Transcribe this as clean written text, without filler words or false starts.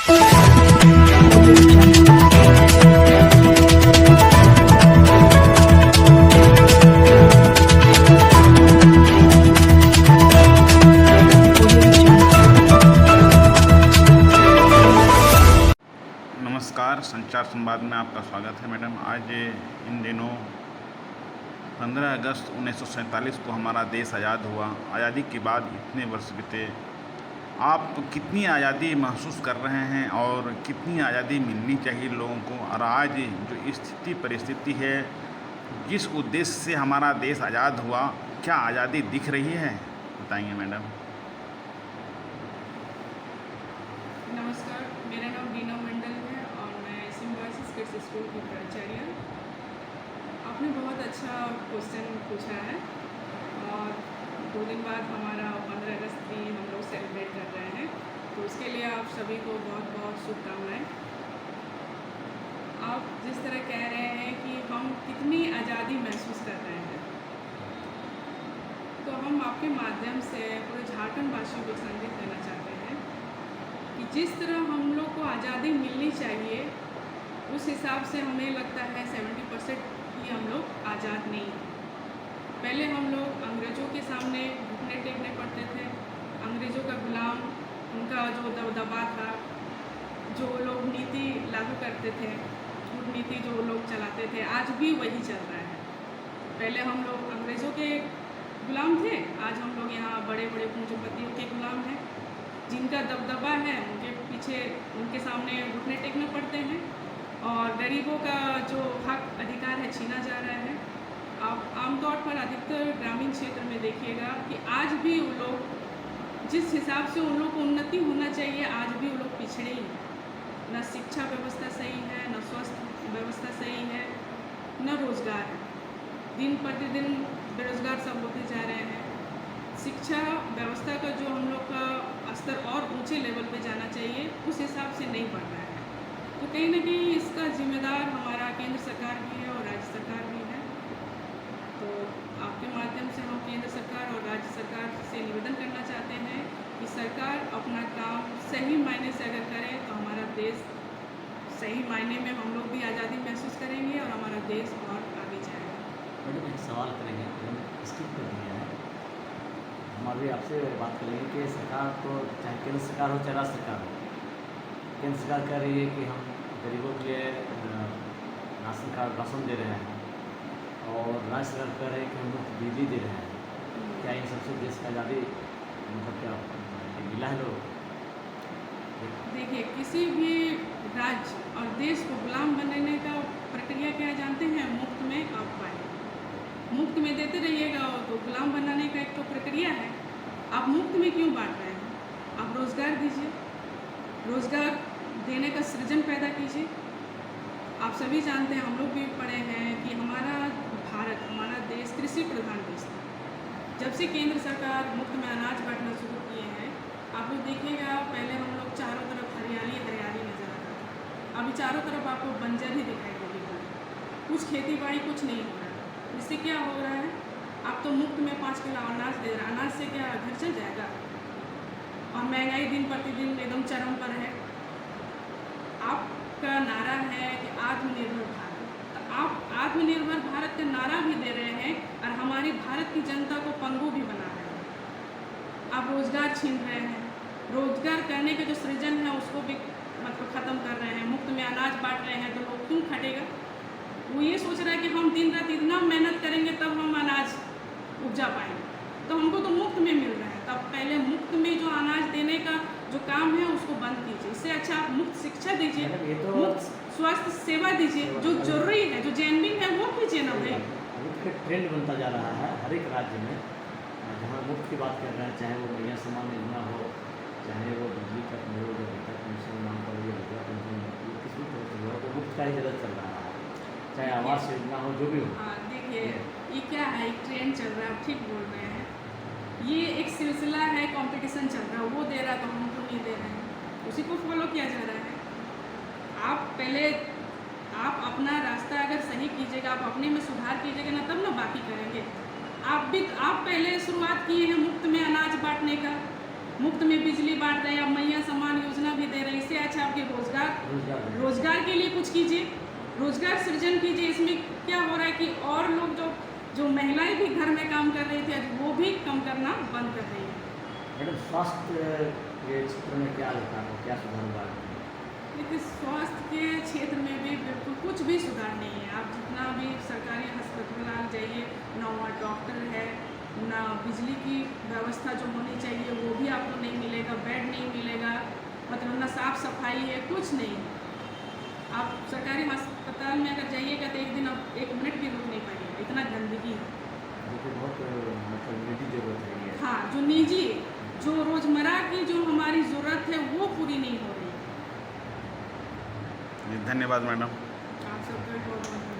नमस्कार, संचार संवाद में आपका स्वागत है मैडम। आज इन दिनों 15 अगस्त 1947 को हमारा देश आज़ाद हुआ। आज़ादी के बाद इतने वर्ष बीते, आप कितनी आज़ादी महसूस कर रहे हैं और कितनी आज़ादी मिलनी चाहिए लोगों को? और आज जो स्थिति परिस्थिति है, जिस उद्देश्य से हमारा देश आज़ाद हुआ, क्या आज़ादी दिख रही है? बताइए मैडम। नमस्कार, मेरा नाम बीना मंडल है और मैं सिम्बायोसिस किड्स स्कूल की प्राचार्य। आपने बहुत अच्छा क्वेश्चन पूछा है और 2 दिन बाद हमारा 15 अगस्त भी हम लोग सेलिब्रेट कर रहे हैं, तो उसके लिए आप सभी को बहुत बहुत शुभकामनाएं। आप जिस तरह कह रहे हैं कि हम कितनी आज़ादी महसूस कर रहे हैं, तो हम आपके माध्यम से पूरे झारखंड वासियों को संदेश देना चाहते हैं कि जिस तरह हम लोग को आज़ादी मिलनी चाहिए, उस हिसाब से हमें लगता है 70% ही हम लोग आज़ाद नहीं हैं। पहले हम लोग अंग्रेज़ों के सामने घुटने टेकने पड़ते थे, अंग्रेज़ों का गुलाम, उनका जो दबदबा था, जो लोग नीति लागू करते थे, कूटनीति जो लोग चलाते थे, आज भी वही चल रहा है। पहले हम लोग अंग्रेज़ों के गुलाम थे, आज हम लोग यहाँ बड़े बड़े पूंजीपतियों के गुलाम हैं, जिनका दबदबा है, उनके पीछे, उनके सामने घुटने टेकने पड़ते हैं और गरीबों का जो हक अधिकार है छीना जा रहा है। आप आमतौर पर अधिकतर ग्रामीण क्षेत्र में देखिएगा कि आज भी वो लोग जिस हिसाब से उन लोग को उन्नति होना चाहिए, आज भी वो लोग पिछड़े ही हैं। न शिक्षा व्यवस्था सही है, न स्वास्थ्य व्यवस्था सही है, न रोज़गार है। दिन प्रतिदिन बेरोज़गार सब होते जा रहे हैं। शिक्षा व्यवस्था का जो हम लोग का स्तर और ऊंचे लेवल पे जाना चाहिए, उस हिसाब से नहीं बढ़ रहा है। तो कहीं ना कहीं इसका जिम्मेदार हमारा केंद्र सरकार भी है और राज्य सरकार भी है। तो आपके माध्यम से हम केंद्र सरकार और राज्य सरकार से निवेदन करना चाहते हैं कि सरकार अपना काम सही मायने से अगर करे तो हमारा देश सही मायने में हम लोग भी आज़ादी महसूस करेंगे और हमारा देश बहुत आगे जाएगा। मैडम एक सवाल करेंगे, स्किप कर दिया है, हम अभी आपसे बात करेंगे कि सरकार तो चाहे केंद्र सरकार हो चाहे राज्य सरकार हो, केंद्र सरकार कह रही है कि हम गरीबों के लिए राशन कार्ड राशन दे रहे हैं और राज्य सरकार कह रहे हैं कि हम लोग बिजली दे रहे हैं। क्या इन सबसे देश की आज़ादी मतलब क्या मिला है लोग? देखिए, किसी भी राज्य और देश को गुलाम बनाने का प्रक्रिया क्या है जानते हैं? मुफ्त में आप पाए, मुफ्त में देते रहिएगा तो गुलाम बनाने का एक तो प्रक्रिया है। आप मुफ्त में क्यों बांट रहे हैं? आप रोज़गार दीजिए, रोज़गार देने का सृजन पैदा कीजिए। आप सभी जानते हैं, हम लोग भी पढ़े हैं कि हमारा भारत, हमारा देश कृषि प्रधान देश था। जब से केंद्र सरकार मुफ्त में अनाज बांटना शुरू किए हैं, आप लोग देखिएगा, पहले हम लोग चारों तरफ हरियाली हरियाली नज़र आता था, अभी चारों तरफ आपको बंजर ही दिखाई देगी, कुछ खेती बाड़ी कुछ नहीं हो रहा है। इससे क्या हो रहा है? आप तो मुफ्त में 5 किलो अनाज दे रहे हैं, अनाज से क्या घर चल जाएगा? और महंगाई दिन प्रतिदिन एकदम चरम पर है। आपका नारा है कि आत्मनिर्भर भारत, तो आप आत्मनिर्भर भारत का नारा भी दे रहे हैं और हमारी भारत की जनता को पंगु भी बना रहे हैं। आप रोज़गार छीन रहे हैं, रोज़गार करने का जो सृजन है उसको भी मतलब ख़त्म कर रहे हैं। मुफ्त में अनाज बांट रहे हैं तो लोग क्यों खटेगा? वो ये सोच रहा है कि हम दिन रात इतना मेहनत करेंगे तब हम अनाज उपजा पाएंगे, तो हमको तो मुफ्त में मिल रहा है। तब पहले मुफ्त में जो अनाज देने का जो काम है उसको बंद कीजिए। इससे अच्छा आप मुफ्त शिक्षा दीजिए, मुफ्त स्वास्थ्य सेवा दीजिए, जो जरूरी है, जो जेन्युइन है वो कीजिए ना भाई। अभी ट्रेंड बनता जा रहा है हर एक राज्य में, जहाँ मुफ्त की बात कर रहे हैं, चाहे वो बढ़िया सामान योजना हो, चाहे वो बिजली का हो, पेंशन नाम पर ये विधवा पेंशन, किसी भी तरह से हो, तो मुफ्त का ही ज़्यादा चल रहा है, चाहे आवास योजना हो, जो भी हो। हाँ, देखिए ये क्या है, एक ट्रेंड चल रहा है, आप ठीक बोल रहे हैं। ये एक सिलसिला है, कंपटीशन चल रहा है, वो दे रहा है तो हम तो नहीं दे रहे हैं, उसी को फॉलो किया जा रहा है। आप पहले आप अपना रास्ता अगर सही कीजिएगा, आप अपने में सुधार कीजिएगा ना, तब ना बाकी करेंगे। आप पहले शुरुआत किए हैं मुफ्त में अनाज बांटने का, मुफ्त में बिजली बांट रहे हैं, अब मैया सम्मान योजना भी दे रहे हैं। इससे अच्छा आपकी कुछ कीजिए, रोजगार सृजन कीजिए। इसमें क्या हो रहा है कि और लोग जो महिलाएं भी घर में काम कर रही थी, आज वो भी काम करना बंद कर रही है। मैडम स्वास्थ्य के क्षेत्र में क्या होता है, क्या सुधार हुआ है? लेकिन स्वास्थ्य के क्षेत्र में भी बिल्कुल कुछ भी सुधार नहीं है। आप जितना भी सरकारी अस्पताल जाइए, ना वहाँ डॉक्टर है, ना बिजली की व्यवस्था जो होनी चाहिए वो भी आपको नहीं मिलेगा, बेड नहीं मिलेगा, मतलब ना साफ सफाई है, कुछ नहीं। आप सरकारी अस्पताल में अगर जाइएगा तो एक दिन आप 1 मिनट भी रुक नहीं पाइएगा, इतना गंदगी है। जो कि बहुत मतलब निजी जरूरत है ये। हाँ, जो निजी, जो रोज़मर्रा की जो हमारी ज़रूरत है वो पूरी नहीं हो रही है। धन्यवाद मैडम। आप सबका बहुत बहुत